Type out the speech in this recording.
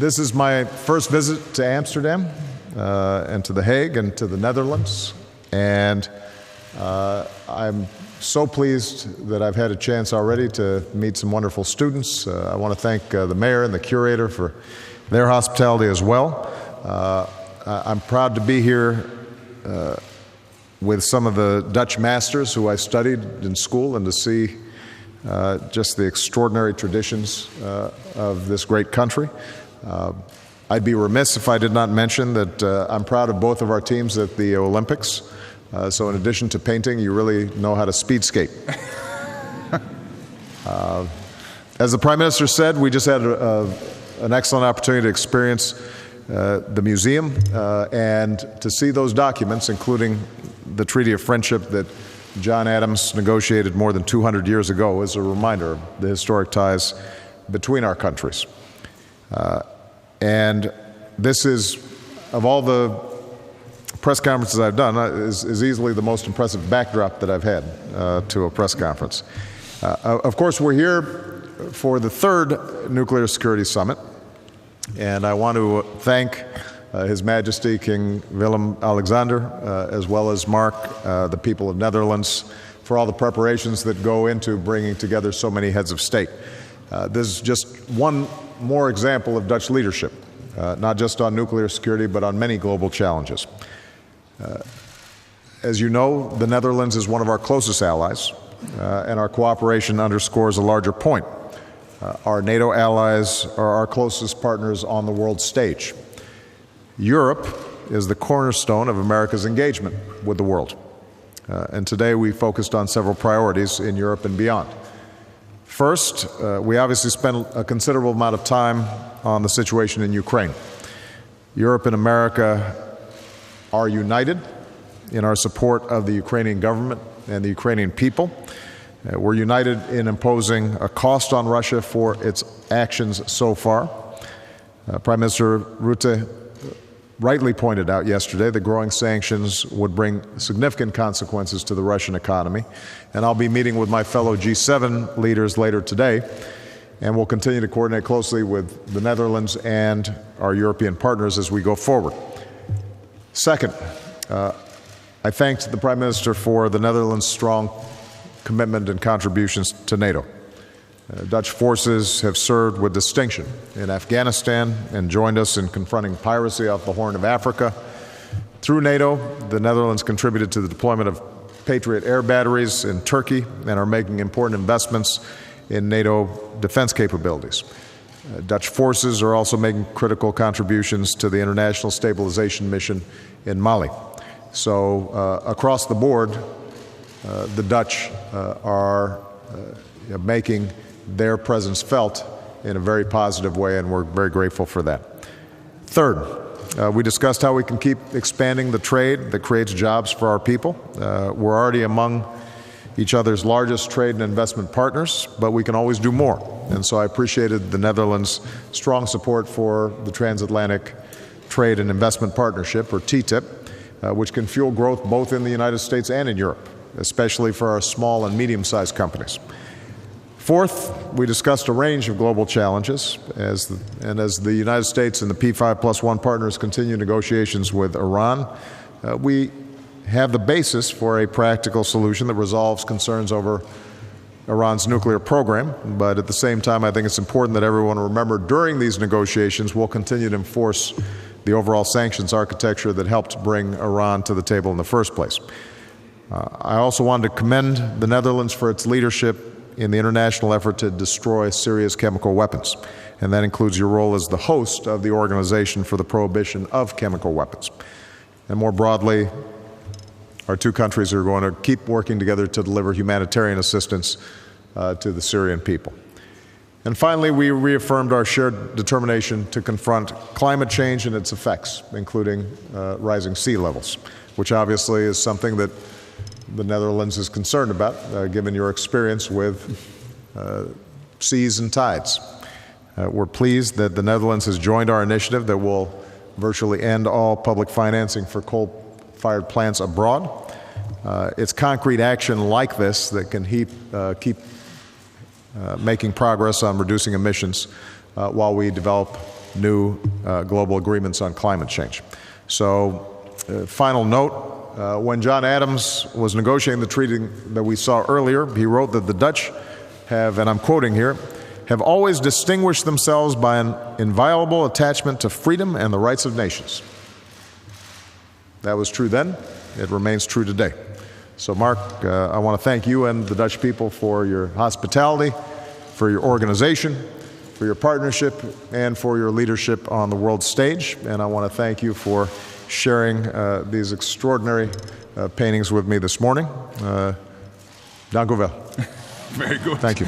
This is my first visit to Amsterdam and to The Hague and to the Netherlands, and I'm so pleased that I've had a chance already to meet some wonderful students. I want to thank the mayor and the curator for their hospitality as well. I'm proud to be here with some of the Dutch masters who I studied in school, and to see just the extraordinary traditions of this great country. I'd be remiss if I did not mention that I'm proud of both of our teams at the Olympics. So in addition to painting, you really know how to speed skate. As the Prime Minister said, we just had an excellent opportunity to experience the museum and to see those documents, including the Treaty of Friendship that John Adams negotiated more than 200 years ago, as a reminder of the historic ties between our countries. And this is, of all the press conferences I've done, is easily the most impressive backdrop that I've had to a press conference. Of course, we're here for the third Nuclear Security Summit, and I want to thank His Majesty King Willem-Alexander, as well as Mark, the people of Netherlands, for all the preparations that go into bringing together so many heads of state. This is just one more example of Dutch leadership, not just on nuclear security, but on many global challenges. As you know, the Netherlands is one of our closest allies, and our cooperation underscores a larger point. Our NATO allies are our closest partners on the world stage. Europe is the cornerstone of America's engagement with the world. And today we focused on several priorities in Europe and beyond. First, we obviously spent a considerable amount of time on the situation in Ukraine. Europe and America are united in our support of the Ukrainian government and the Ukrainian people. We're united in imposing a cost on Russia for its actions so far. Prime Minister Rutte rightly pointed out yesterday that growing sanctions would bring significant consequences to the Russian economy. And I'll be meeting with my fellow G7 leaders later today, and we'll continue to coordinate closely with the Netherlands and our European partners as we go forward. Second, I thanked the Prime Minister for the Netherlands' strong commitment and contributions to NATO. Dutch forces have served with distinction in Afghanistan and joined us in confronting piracy off the Horn of Africa. Through NATO, the Netherlands contributed to the deployment of Patriot air batteries in Turkey and are making important investments in NATO defense capabilities. Dutch forces are also making critical contributions to the international stabilization mission in Mali. So across the board, the Dutch are making their presence felt in a very positive way, and we're very grateful for that. Third, we discussed how we can keep expanding the trade that creates jobs for our people. We're already among each other's largest trade and investment partners, but we can always do more. And so I appreciated the Netherlands' strong support for the Transatlantic Trade and Investment Partnership, or TTIP, which can fuel growth both in the United States and in Europe, especially for our small and medium-sized companies. Fourth, we discussed a range of global challenges, as the United States and the P5+1 partners continue negotiations with Iran, we have the basis for a practical solution that resolves concerns over Iran's nuclear program. But at the same time, I think it's important that everyone remember during these negotiations, we'll continue to enforce the overall sanctions architecture that helped bring Iran to the table in the first place. I also wanted to commend the Netherlands for its leadership in the international effort to destroy serious chemical weapons, and that includes your role as the host of the Organization for the Prohibition of Chemical Weapons. And more broadly, our two countries are going to keep working together to deliver humanitarian assistance to the Syrian people. And finally, we reaffirmed our shared determination to confront climate change and its effects, including rising sea levels, which obviously is something that the Netherlands is concerned about, given your experience with seas and tides. We're pleased that the Netherlands has joined our initiative that will virtually end all public financing for coal-fired plants abroad. It's concrete action like this that can keep making progress on reducing emissions while we develop new global agreements on climate change. So, final note, when John Adams was negotiating the treaty that we saw earlier, he wrote that the Dutch have, and I'm quoting here, have always distinguished themselves by an inviolable attachment to freedom and the rights of nations. That was true then. It remains true today. So, Mark, I want to thank you and the Dutch people for your hospitality, for your organization, for your partnership, and for your leadership on the world stage. And I want to thank you for sharing these extraordinary paintings with me this morning. Dank u wel. Very good. Thank you.